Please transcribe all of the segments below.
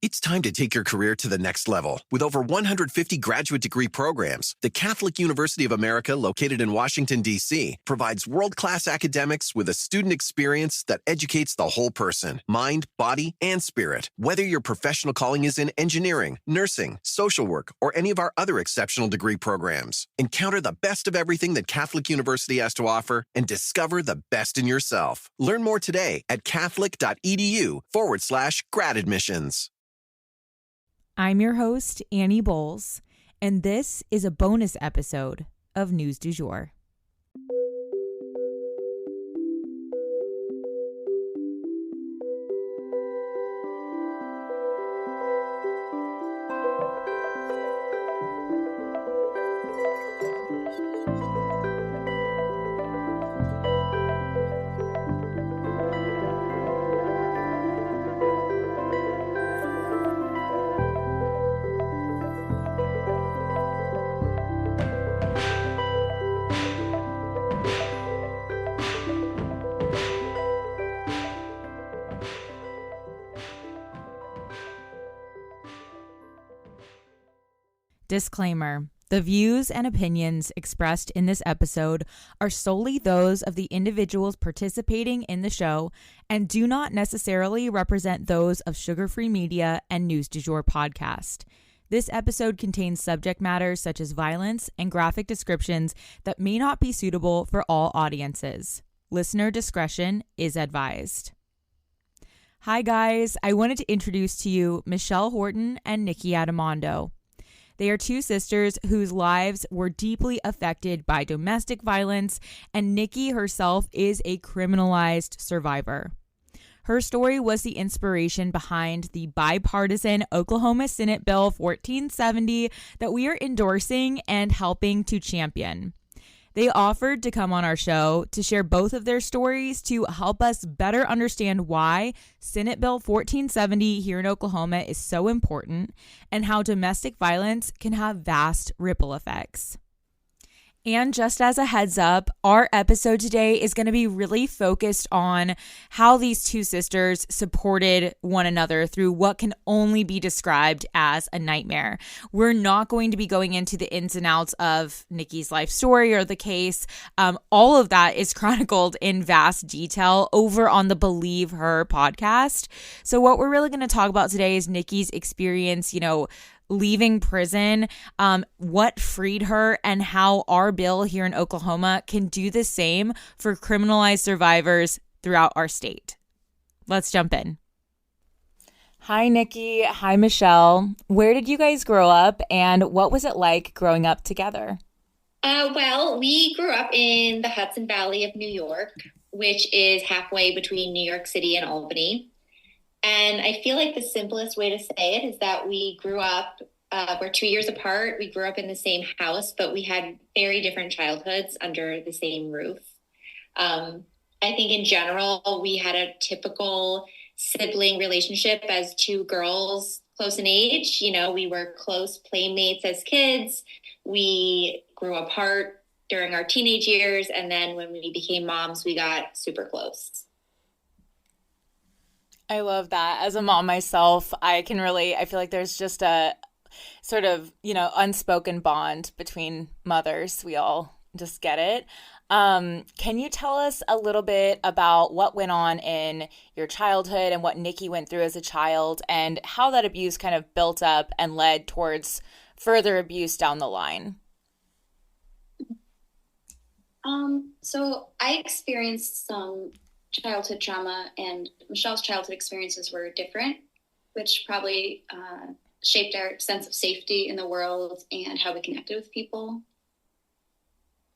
It's time to take your career to the next level. With over 150 graduate degree programs, the Catholic University of America, located in Washington, D.C., provides world-class academics with a student experience that educates the whole person, mind, body, and spirit. Whether your professional calling is in engineering, nursing, social work, or any of our other exceptional degree programs, encounter the best of everything that Catholic University has to offer and discover the best in yourself. Learn more today at catholic.edu/grad admissions. I'm your host, Annie Bowles, and this is a bonus episode of News du Jour. Disclaimer. The views and opinions expressed in this episode are solely those of the individuals participating in the show and do not necessarily represent those of Sugar Free Media and News du Jour podcast. This episode contains subject matters such as violence and graphic descriptions that may not be suitable for all audiences. Listener discretion is advised. Hi guys, I wanted to introduce to you Michelle Horton and Nikki Addimondo. They are two sisters whose lives were deeply affected by domestic violence, and Nikki herself is a criminalized survivor. Her story was the inspiration behind the bipartisan Oklahoma Senate Bill 1470 that we are endorsing and helping to champion. They offered to come on our show to share both of their stories to help us better understand why Senate Bill 1470 here in Oklahoma is so important and how domestic violence can have vast ripple effects. And just as a heads up, our episode today is going to be really focused on how these two sisters supported one another through what can only be described as a nightmare. We're not going to be going into the ins and outs of Nikki's life story or the case. All of that is chronicled in vast detail over on the Believe Her podcast. So what we're really going to talk about today is Nikki's experience, leaving prison, what freed her, and how our bill here in Oklahoma can do the same for criminalized survivors throughout our state. Let's jump in. Hi, Nikki. Hi, Michelle. Where did you guys grow up, and what was it like growing up together? Well, we grew up in the Hudson Valley of New York, which is halfway between New York City and Albany. And I feel like the simplest way to say it is that we grew up, we're 2 years apart. We grew up in the same house, but we had very different childhoods under the same roof. I think in general, we had a typical sibling relationship as two girls close in age. We were close playmates as kids. We grew apart during our teenage years. And then when we became moms, we got super close. I love that. As a mom myself, I feel like there's just a sort of, unspoken bond between mothers. We all just get it. Can you tell us a little bit about what went on in your childhood and what Nikki went through as a child and how that abuse kind of built up and led towards further abuse down the line? So I experienced some childhood trauma, and Michelle's childhood experiences were different, which probably shaped our sense of safety in the world and how we connected with people.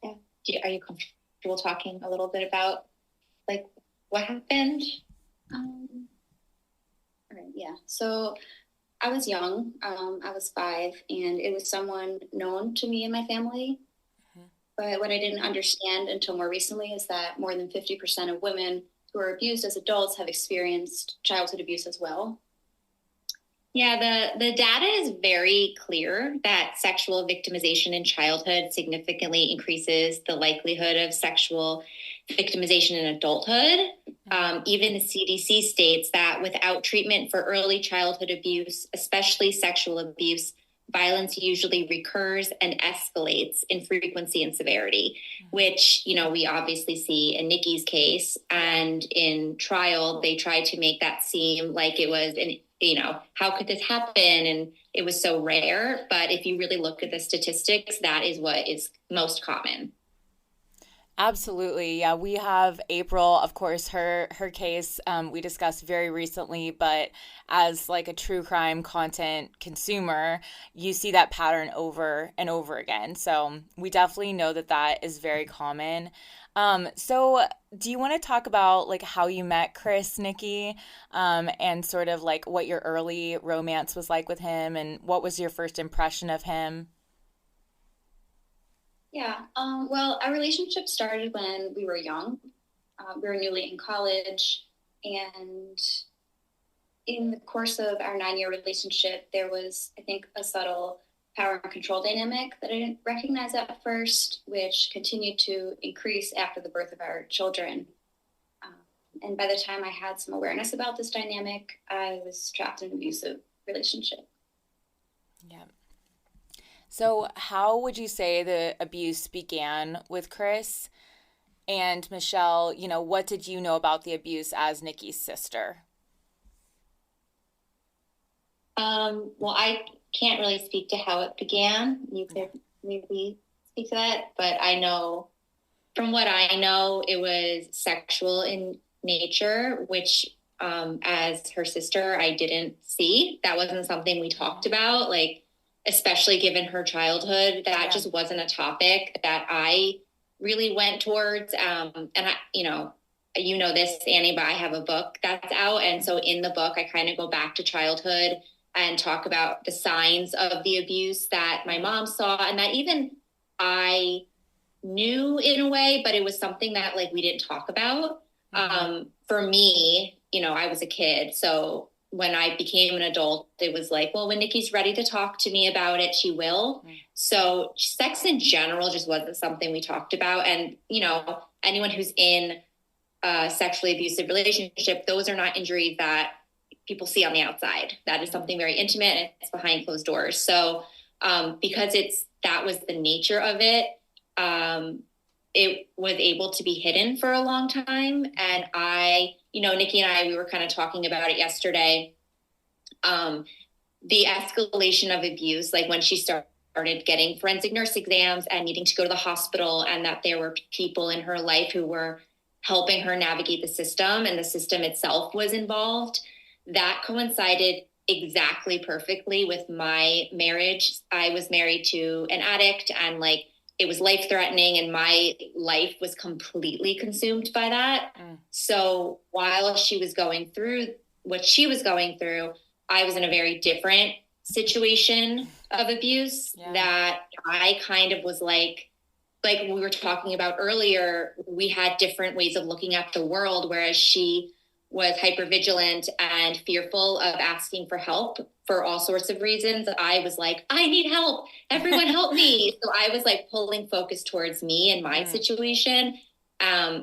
Yeah. Are you comfortable talking a little bit about what happened? All right. Yeah. So I was young. I was 5, and it was someone known to me and my family. But what I didn't understand until more recently is that more than 50% of women who are abused as adults have experienced childhood abuse as well. Yeah, the data is very clear that sexual victimization in childhood significantly increases the likelihood of sexual victimization in adulthood. Even the CDC states that without treatment for early childhood abuse, especially sexual abuse, violence usually recurs and escalates in frequency and severity, which, we obviously see in Nikki's case. And in trial, they tried to make that seem like it was, how could this happen? And it was so rare. But if you really look at the statistics, that is what is most common. Absolutely. Yeah, we have April, of course, her case we discussed very recently, but as like a true crime content consumer, you see that pattern over and over again. So we definitely know that is very common. So do you want to talk about like how you met Chris, Nikki, and sort of like what your early romance was like with him and what was your first impression of him? Yeah. Well, our relationship started when we were young. We were newly in college, and in the course of our 9-year relationship, there was, I think, a subtle power and control dynamic that I didn't recognize at first, which continued to increase after the birth of our children. And by the time I had some awareness about this dynamic, I was trapped in an abusive relationship. Yeah. So how would you say the abuse began with Chris? And Michelle, what did you know about the abuse as Nikki's sister? Well, I can't really speak to how it began. You could maybe speak to that, but from what I know, it was sexual in nature, which as her sister, I didn't see. That wasn't something we talked about, especially given her childhood. That just wasn't a topic that I really went towards. And this, Annie, but I have a book that's out. And so in the book, I kind of go back to childhood and talk about the signs of the abuse that my mom saw and that even I knew in a way, but it was something that we didn't talk about. For me, I was a kid. So when I became an adult, it was when Nikki's ready to talk to me about it, she will. So sex in general just wasn't something we talked about. And, anyone who's in a sexually abusive relationship, those are not injuries that people see on the outside. That is something very intimate and it's behind closed doors. So because that was the nature of it, it was able to be hidden for a long time. And Nikki and I, we were kind of talking about it yesterday. The escalation of abuse, when she started getting forensic nurse exams and needing to go to the hospital, and that there were people in her life who were helping her navigate the system and the system itself was involved, that coincided exactly perfectly with my marriage. I was married to an addict and it was life-threatening and my life was completely consumed by that. So while she was going through what she was going through, I was in a very different situation of abuse that I kind of was like we were talking about earlier, we had different ways of looking at the world, whereas she was hypervigilant and fearful of asking for help for all sorts of reasons. I was like, I need help. Everyone help me. So I was pulling focus towards me and my situation,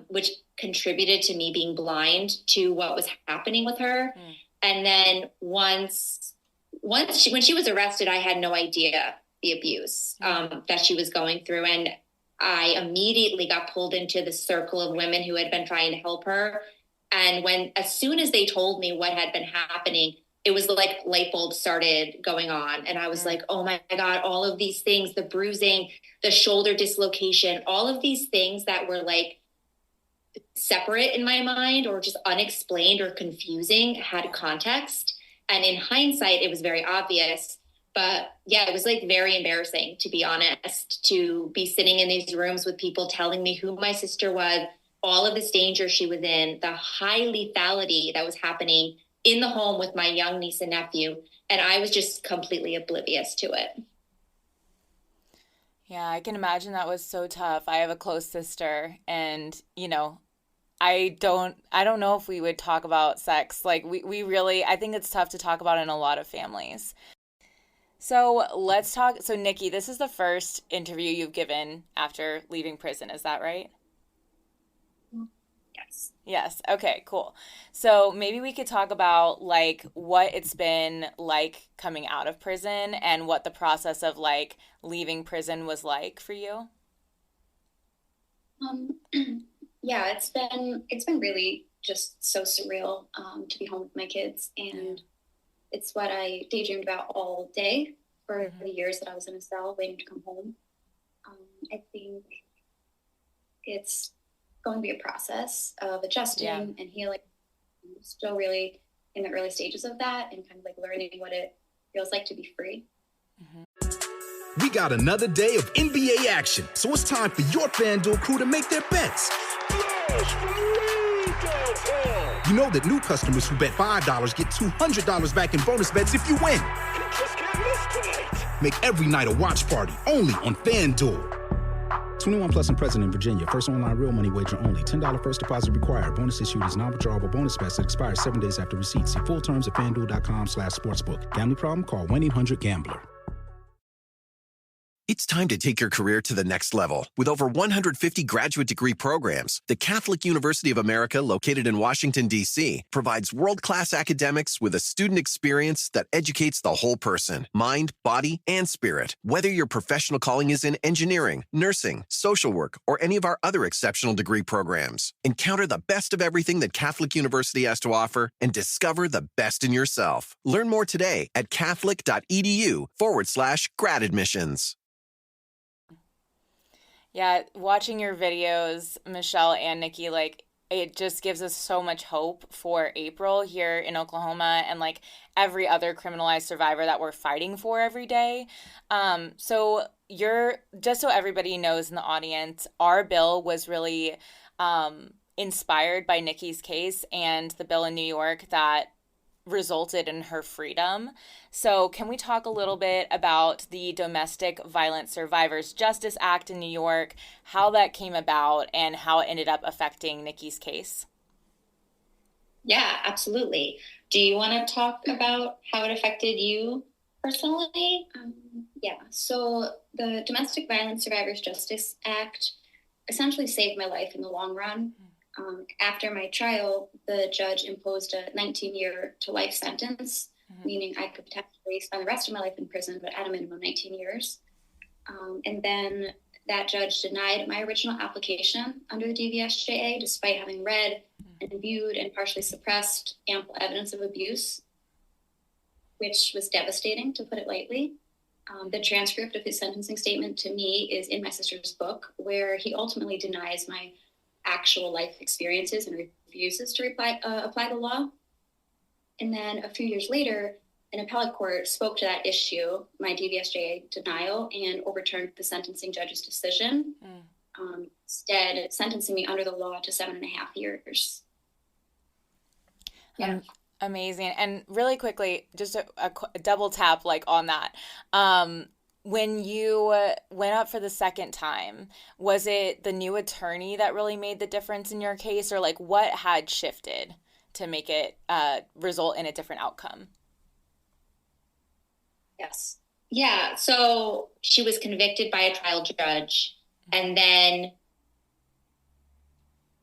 which contributed to me being blind to what was happening with her. And then when she was arrested, I had no idea the abuse that she was going through. And I immediately got pulled into the circle of women who had been trying to help her. And as soon as they told me what had been happening, it was like light bulbs started going on. And I was like, oh my God, all of these things, the bruising, the shoulder dislocation, all of these things that were separate in my mind or just unexplained or confusing had context. And in hindsight, it was very obvious. But yeah, it was very embarrassing, to be honest, to be sitting in these rooms with people telling me who my sister was, all of this danger she was in, the high lethality that was happening in the home with my young niece and nephew. And I was just completely oblivious to it. Yeah, I can imagine that was so tough. I have a close sister and, I don't know if we would talk about sex. We really, I think it's tough to talk about in a lot of families. So let's talk. So Nikki, this is the first interview you've given after leaving prison. Is that right? Yes. Yes. Okay, cool. So maybe we could talk about like what it's been like coming out of prison and what the process of like leaving prison was like for you. Um, yeah, it's been really just so surreal to be home with my kids, Yeah. and it's what I daydreamed about all day for Hmm. the years that I was in a cell waiting to come home. I think it's going to be a process of Yeah. adjusting and healing. I'm still really in the early stages of that and kind of like learning what it feels like to be free. Hmm. We got another day of NBA action, so it's time for your FanDuel crew to make their bets. You know that new customers who bet $5 get $200 back in bonus bets if you win. Make every night a watch party only on FanDuel. 21 plus and present in Virginia. First online real money wager only. $10 first deposit required. Bonus issued is non-withdrawable bonus bets that expires 7 days after receipt. See full terms at FanDuel.com/sportsbook. Gambling problem? Call 1-800-GAMBLER. It's time to take your career to the next level. With over 150 graduate degree programs, the Catholic University of America, located in Washington, D.C., provides world-class academics with a student experience that educates the whole person, mind, body, and spirit. Whether your professional calling is in engineering, nursing, social work, or any of our other exceptional degree programs, encounter the best of everything that Catholic University has to offer and discover the best in yourself. Learn more today at catholic.edu/grad admissions. Yeah, watching your videos, Michelle and Nikki, like it just gives us so much hope for April here in Oklahoma and like every other criminalized survivor that we're fighting for every day. So you're just so everybody knows in the audience, our bill was really inspired by Nikki's case and the bill in New York that resulted in her freedom. So, can we talk a little bit about the Domestic Violence Survivors Justice Act in New York, how that came about, and how it ended up affecting Nikki's case? Yeah, absolutely. Do you want to talk about how it affected you personally? Yeah, so the Domestic Violence Survivors Justice Act essentially saved my life in the long run. After my trial, the judge imposed a 19-year to life sentence, meaning I could potentially spend the rest of my life in prison, but at a minimum 19 years. And then that judge denied my original application under the DVSJA, despite having read and viewed and partially suppressed ample evidence of abuse, which was devastating, to put it lightly. The transcript of his sentencing statement to me is in my sister's book, where he ultimately denies my actual life experiences and refuses to apply the law. And then a few years later, an appellate court spoke to that issue, my DVSJA denial, and overturned the sentencing judge's decision, instead sentencing me under the law to 7.5 years. Yeah. Amazing. And really quickly, just a double tap like on that. When you went up for the second time, was it the new attorney that really made the difference in your case, or like what had shifted to make it result in a different outcome? Yes. Yeah. So she was convicted by a trial judge, and then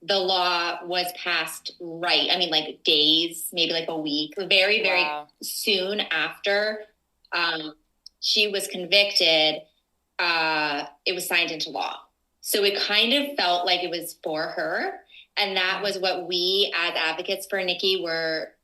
the law was passed right. I mean, like days, maybe like a week, very, very soon after she was convicted, it was signed into law. So it kind of felt like it was for her. And that was what we as advocates for Nikki were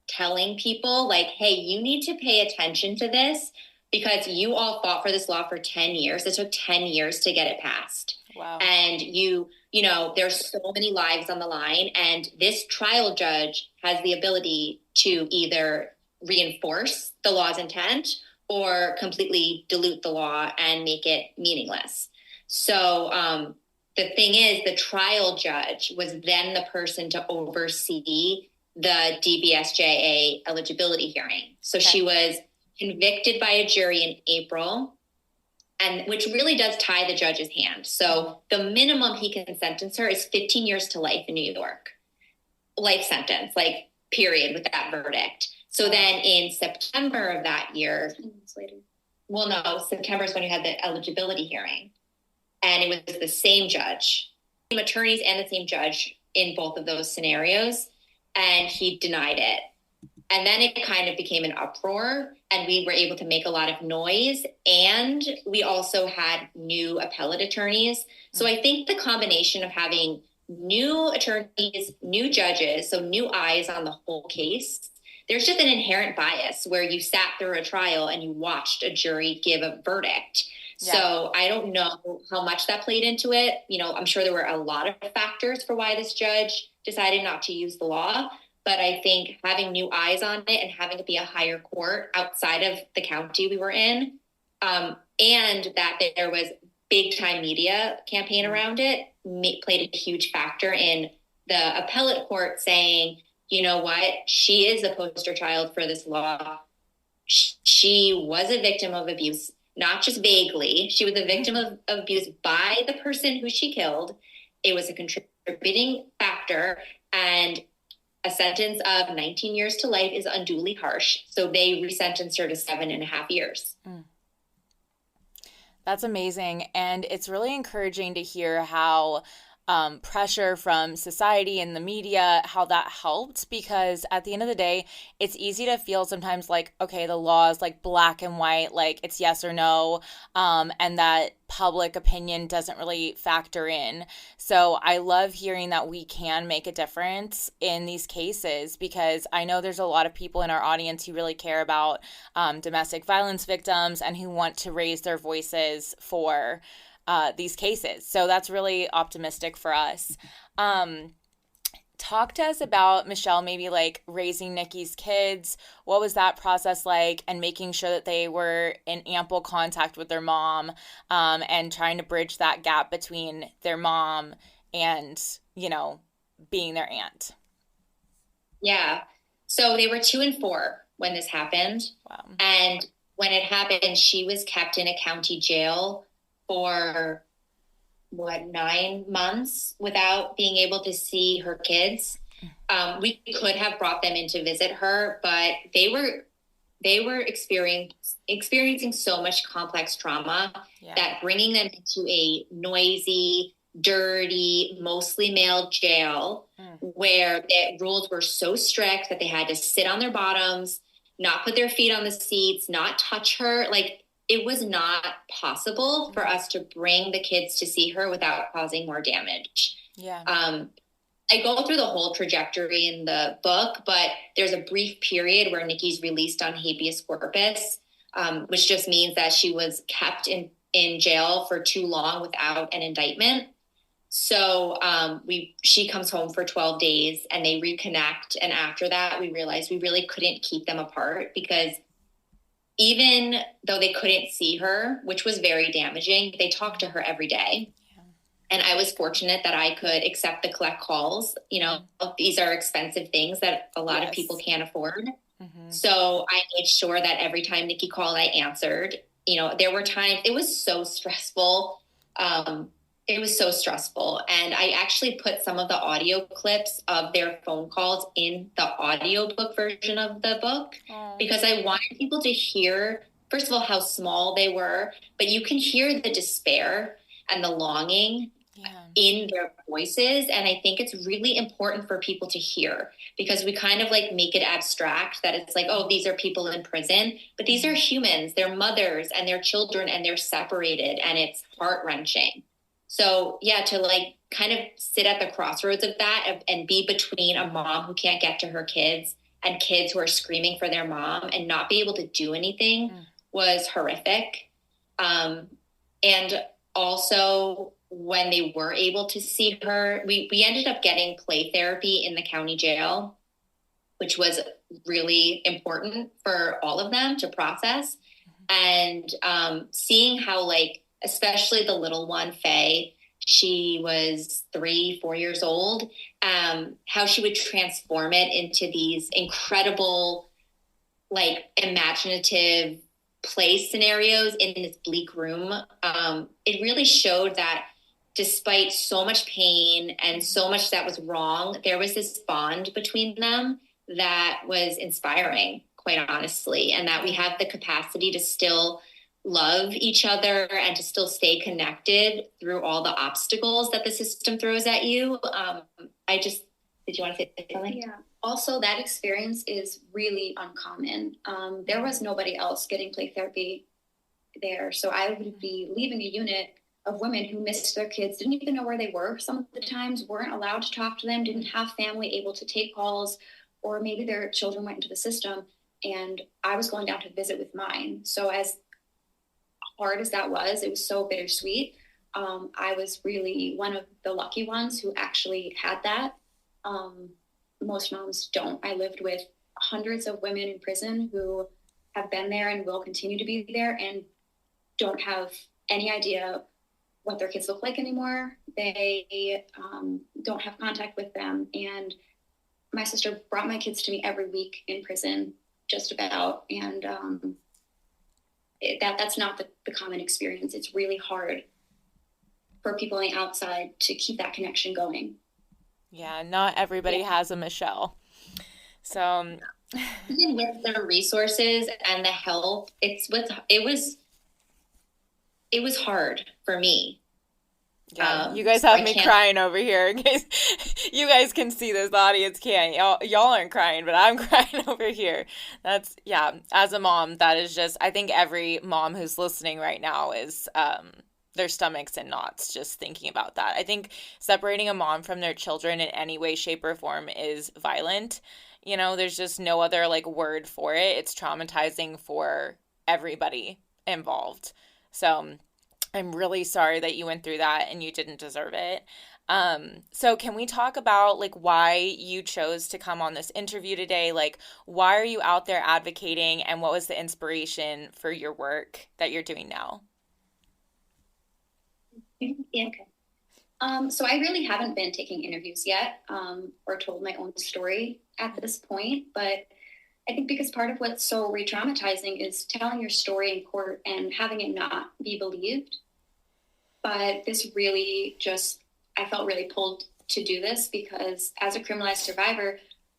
telling people, like, hey, you need to pay attention to this because you all fought for this law for 10 years. It took 10 years to get it passed. Wow. And you know, there's so many lives on the line, and this trial judge has the ability to either reinforce the law's intent or completely dilute the law and make it meaningless. So the thing is, the trial judge was then the person to oversee the DBSJA eligibility hearing. So she was convicted by a jury in April, and which really does tie the judge's hand. So the minimum he can sentence her is 15 years to life in New York. Life sentence, like period, with that verdict. So then in September of that year, 10 months later. Well, no, September is when you had the eligibility hearing. And it was the same judge, same attorneys and the same judge in both of those scenarios, and he denied it. And then it kind of became an uproar, and we were able to make a lot of noise. And we also had new appellate attorneys. So I think the combination of having new attorneys, new judges, so new eyes on the whole case, there's just an inherent bias where you sat through a trial and you watched a jury give a verdict. Yeah. So I don't know how much that played into it. You know, I'm sure there were a lot of factors for why this judge decided not to use the law. But I think having new eyes on it and having it be a higher court outside of the county we were in, and that there was big time media campaign around it, played a huge factor in the appellate court saying, you know what, she is a poster child for this law. She was a victim of abuse, not just vaguely. She was a victim of abuse by the person who she killed. It was a contributing factor, and a sentence of 19 years to life is unduly harsh. So they resentenced her to 7.5 years. That's amazing. And it's really encouraging to hear how pressure from society and the media, how that helped, because at the end of the day, it's easy to feel sometimes like, okay, the law is like black and white, like it's yes or no, and that public opinion doesn't really factor in. So I love hearing that we can make a difference in these cases, because I know there's a lot of people in our audience who really care about domestic violence victims and who want to raise their voices for these cases. So that's really optimistic for us. Talk to us about, Michelle, maybe like raising Nikki's kids. What was that process like, and making sure that they were in ample contact with their mom, and trying to bridge that gap between their mom and, you know, being their aunt? Yeah. So they were 2 and 4 when this happened. Wow. And when it happened, she was kept in a county jail for 9 months without being able to see her kids. We could have brought them in to visit her, but they were experiencing so much complex trauma that bringing them into a noisy, dirty, mostly male jail where the rules were so strict that they had to sit on their bottoms, not put their feet on the seats, not touch her, like, it was not possible for us to bring the kids to see her without causing more damage. Yeah. I go through the whole trajectory in the book, but there's a brief period where Nikki's released on habeas corpus, which just means that she was kept in jail for too long without an indictment. So she comes home for 12 days and they reconnect. And after that, we realized we really couldn't keep them apart, because even though they couldn't see her, which was very damaging, they talked to her every day. Yeah. And I was fortunate that I could accept the collect calls. You know, these are expensive things that a lot of people can't afford. Mm-hmm. So I made sure that every time Nikki called, I answered. You know, there were times, it was so stressful. And I actually put some of the audio clips of their phone calls in the audiobook version of the book, because I wanted people to hear, first of all, how small they were, but you can hear the despair and the longing in their voices. And I think it's really important for people to hear, because we kind of like make it abstract that it's like, oh, these are people in prison, but these are humans, they're mothers and their children, and they're separated, and it's heart-wrenching. So yeah, to like kind of sit at the crossroads of that and be between a mom who can't get to her kids and kids who are screaming for their mom and not be able to do anything was horrific. And also when they were able to see her, we ended up getting play therapy in the county jail, which was really important for all of them to process. And seeing how, like, especially the little one, Faye, she was 3-4 years old, how she would transform it into these incredible, like, imaginative play scenarios in this bleak room. It really showed that despite so much pain and so much that was wrong, there was this bond between them that was inspiring, quite honestly, and that we have the capacity to still love each other and to still stay connected through all the obstacles that the system throws at you. Did you want to say something? Yeah. Also, that experience is really uncommon. There was nobody else getting play therapy there. So I would be leaving a unit of women who missed their kids, didn't even know where they were. Some of the times weren't allowed to talk to them, didn't have family able to take calls, or maybe their children went into the system. And I was going down to visit with mine. So as hard as that was, it was so bittersweet. I was really one of the lucky ones who actually had that. Most moms don't. I lived with hundreds of women in prison who have been there and will continue to be there and don't have any idea what their kids look like anymore. They don't have contact with them. And my sister brought my kids to me every week in prison, just about. And that's not the common experience. It's really hard for people on the outside to keep that connection going. Yeah, not everybody has a Michelle. So even with the resources and the help, it was hard for me. Yeah, you guys have me crying over here. In case you guys can see this, the audience can't. Y'all aren't crying, but I'm crying over here. That's, yeah, as a mom, that is just, I think every mom who's listening right now is their stomachs in knots just thinking about that. I think separating a mom from their children in any way, shape, or form is violent. You know, there's just no other word for it. It's traumatizing for everybody involved. So I'm really sorry that you went through that and you didn't deserve it. So can we talk about why you chose to come on this interview today? Why are you out there advocating, and what was the inspiration for your work that you're doing now? Yeah, okay. So I really haven't been taking interviews yet, or told my own story at this point, but I think because part of what's so re-traumatizing is telling your story in court and having it not be believed. But this really I felt really pulled to do this because as a criminalized survivor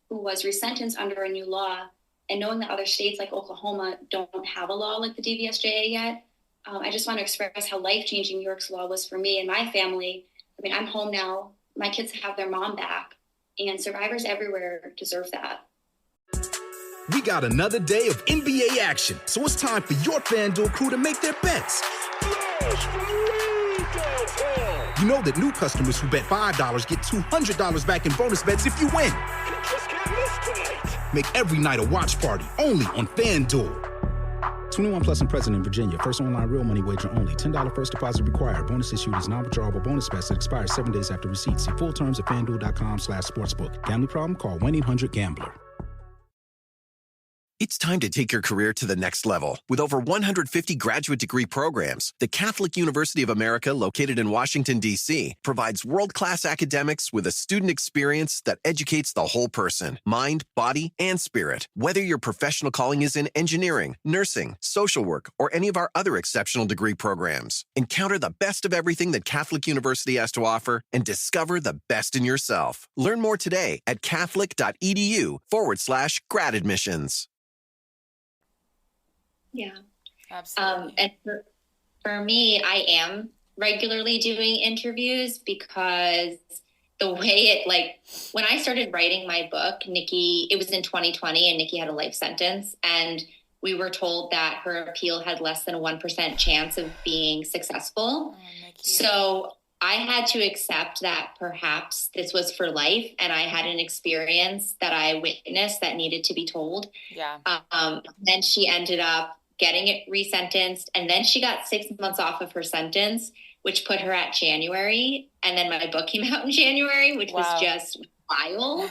who was resentenced under a new law, and knowing that other states like Oklahoma don't have a law like the DVSJA yet, I just want to express how life-changing New York's law was for me and my family. I mean, I'm home now. My kids have their mom back, and survivors everywhere deserve that. We got another day of NBA action, so it's time for your FanDuel crew to make their bets. You know that new customers who bet $5 get $200 back in bonus bets if you win. Make every night a watch party only on FanDuel. 21 plus and present in Virginia. First online real money wager only. $10 first deposit required. Bonus issued is non-withdrawable bonus bets that expires 7 days after receipt. See full terms at FanDuel.com/sportsbook. Gambling problem? Call 1-800-GAMBLER. It's time to take your career to the next level. With over 150 graduate degree programs, the Catholic University of America, located in Washington, D.C., provides world-class academics with a student experience that educates the whole person, mind, body, and spirit. Whether your professional calling is in engineering, nursing, social work, or any of our other exceptional degree programs, encounter the best of everything that Catholic University has to offer and discover the best in yourself. Learn more today at catholic.edu/grad admissions. Yeah. Absolutely. And for me, I am regularly doing interviews because the way when I started writing my book, Nikki, it was in 2020 and Nikki had a life sentence, and we were told that her appeal had less than a 1% chance of being successful. So I had to accept that perhaps this was for life, and I had an experience that I witnessed that needed to be told. Yeah. Then she ended up getting it resentenced, and then she got 6 months off of her sentence, which put her at January. And then my book came out in January, which was just wild.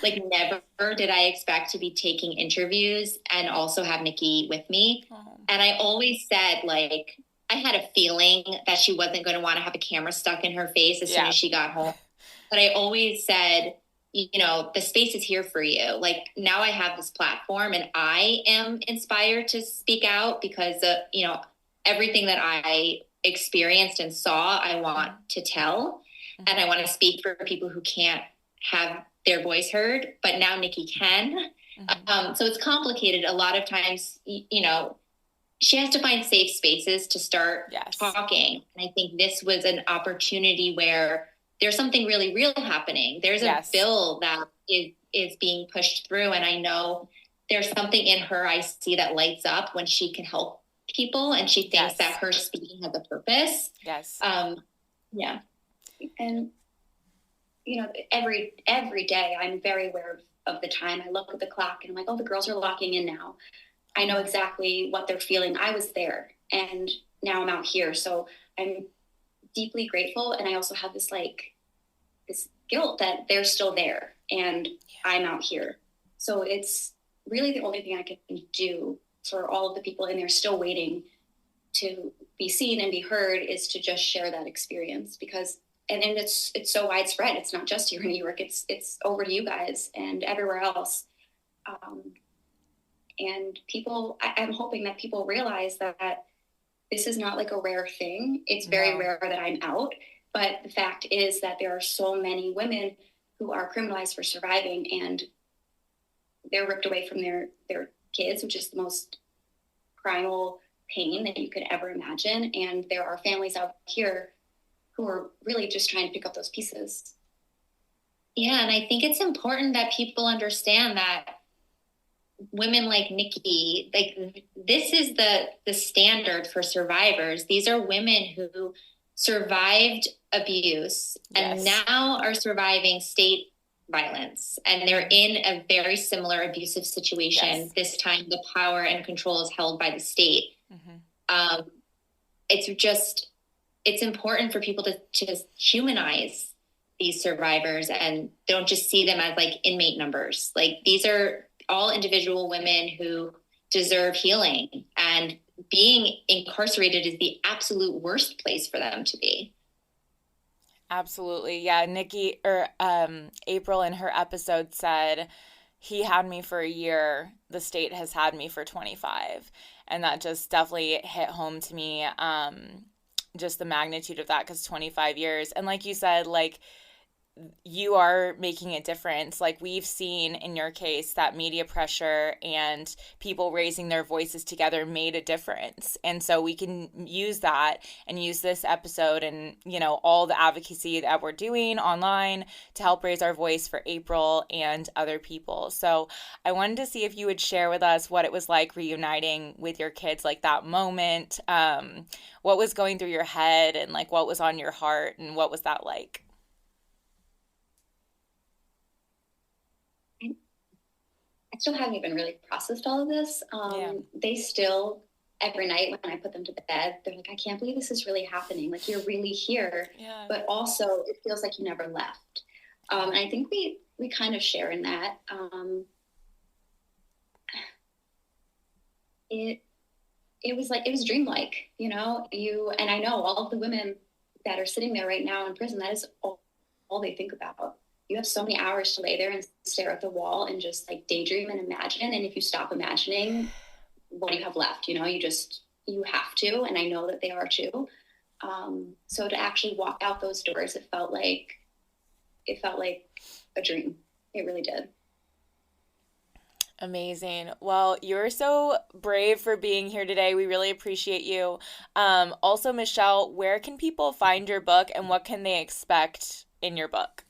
Never did I expect to be taking interviews and also have Nikki with me. And I always said, I had a feeling that she wasn't going to want to have a camera stuck in her face as soon as she got home. But I always said, the space is here for you. Now I have this platform and I am inspired to speak out because, everything that I experienced and saw, I want to tell. And I want to speak for people who can't have their voice heard, but now Nikki can. So it's complicated. A lot of times, she has to find safe spaces to start Yes. talking. And I think this was an opportunity where there's something really real happening. There's a bill that is being pushed through. And I know there's something in her I see that lights up when she can help people. And she thinks that her speaking has a purpose. Yes. Yeah. And, you know, every day I'm very aware of the time. I look at the clock and I'm like, oh, the girls are locking in now. I know exactly what they're feeling. I was there and now I'm out here. So I'm deeply grateful. And I also have this guilt that they're still there and I'm out here. So it's really the only thing I can do for all of the people in there still waiting to be seen and be heard is to just share that experience because, and it's so widespread. It's not just here in New York. It's over to you guys and everywhere else. And I'm hoping that people realize that this is not like a rare thing. It's very rare that I'm out. But the fact is that there are so many women who are criminalized for surviving and they're ripped away from their kids, which is the most primal pain that you could ever imagine. And there are families out here who are really just trying to pick up those pieces. Yeah, and I think it's important that people understand that women like Nikki, like this is the standard for survivors. These are women who survived abuse and now are surviving state violence. And they're in a very similar abusive situation. Yes. This time the power and control is held by the state. Mm-hmm. It's important for people to just humanize these survivors and don't just see them as like inmate numbers. Like these are all individual women who deserve healing, and being incarcerated is the absolute worst place for them to be. Absolutely. Yeah. Nikki April in her episode said, he had me for a year. The state has had me for 25. And that just definitely hit home to me. Just the magnitude of that, because 25 years. And like you said, like, you are making a difference. Like we've seen in your case that media pressure and people raising their voices together made a difference. And so we can use that and use this episode and, you know, all the advocacy that we're doing online to help raise our voice for April and other people. So I wanted to see if you would share with us what it was like reuniting with your kids, like that moment, what was going through your head and like what was on your heart and what was that like? I still haven't even really processed all of this. They still, every night when I put them to bed, they're like, I can't believe this is really happening. Like, you're really here. Yeah. But also it feels like you never left. And I think we kind of share in that. It was dreamlike, you know, and I know all of the women that are sitting there right now in prison, that is all they think about. You have so many hours to lay there and stare at the wall and just like daydream and imagine. And if you stop imagining, what do you have left? You know, you have to, and I know that they are too. So to actually walk out those doors, it felt like a dream. It really did. Amazing. Well, you're so brave for being here today. We really appreciate you. Also, Michelle, where can people find your book and what can they expect in your book?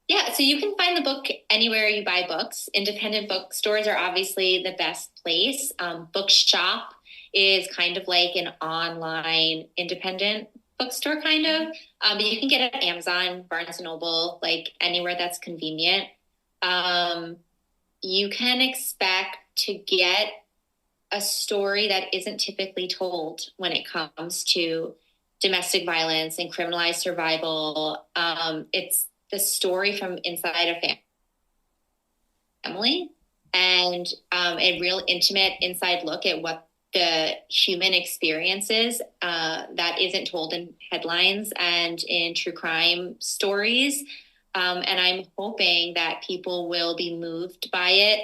Yeah, so you can find the book anywhere you buy books. Independent bookstores are obviously the best place. Bookshop is kind of like an online independent bookstore, kind of. But you can get it at Amazon, Barnes & Noble, like anywhere that's convenient. You can expect to get a story that isn't typically told when it comes to domestic violence and criminalized survival. It's the story from inside a family and a real intimate inside look at what the human experience is that isn't told in headlines and in true crime stories. And I'm hoping that people will be moved by it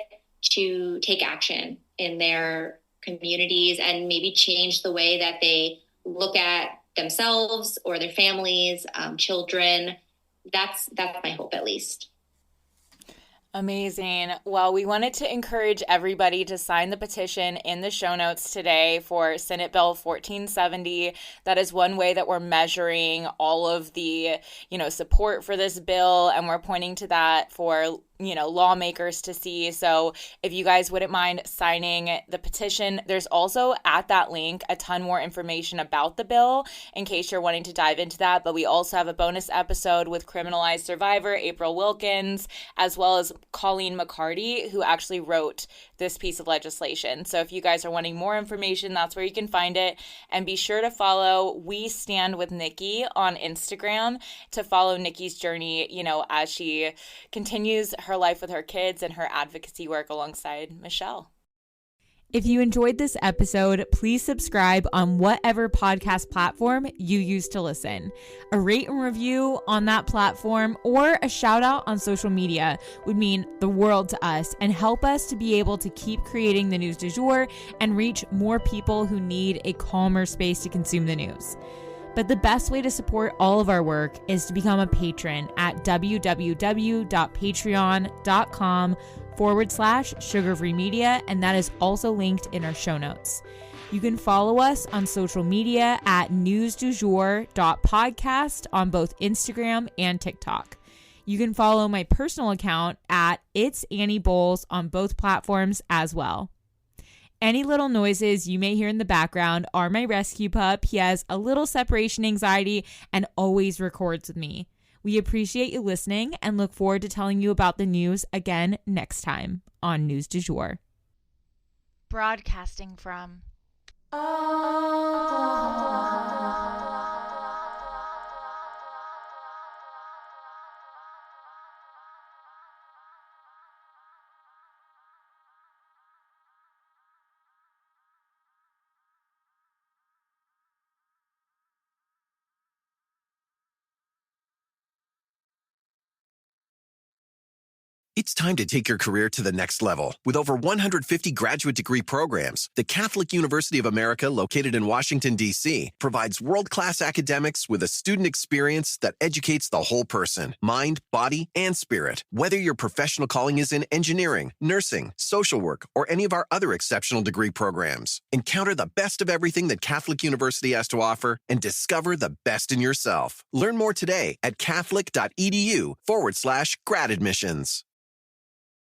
to take action in their communities and maybe change the way that they look at themselves or their families, children. That's my hope, at least. Amazing. Well, we wanted to encourage everybody to sign the petition in the show notes today for Senate Bill 1470. That is one way that we're measuring all of the, support for this bill, and we're pointing to that for lawmakers to see. So if you guys wouldn't mind signing the petition, there's also at that link a ton more information about the bill in case you're wanting to dive into that. But we also have a bonus episode with criminalized survivor April Wilkins, as well as Colleen McCarty, who actually wrote this piece of legislation. So if you guys are wanting more information, that's where you can find it. And be sure to follow We Stand with Nikki on Instagram to follow Nikki's journey, as she continues her life with her kids and her advocacy work alongside Michelle. If you enjoyed this episode, please subscribe on whatever podcast platform you use to listen. A rate and review on that platform or a shout out on social media would mean the world to us and help us to be able to keep creating the news du jour and reach more people who need a calmer space to consume the news. But the best way to support all of our work is to become a patron at www.patreon.com/sugarfree media, and that is also linked in our show notes. You can follow us on social media at newsdujour.podcast on both Instagram and TikTok. You can follow my personal account at It's Annie Bowles on both platforms as well. Any little noises you may hear in the background are my rescue pup. He has a little separation anxiety and always records with me. We appreciate you listening and look forward to telling you about the news again next time on News du Jour. Broadcasting from It's time to take your career to the next level. With over 150 graduate degree programs, the Catholic University of America, located in Washington, D.C., provides world-class academics with a student experience that educates the whole person, mind, body, and spirit. Whether your professional calling is in engineering, nursing, social work, or any of our other exceptional degree programs, encounter the best of everything that Catholic University has to offer and discover the best in yourself. Learn more today at catholic.edu/grad admissions.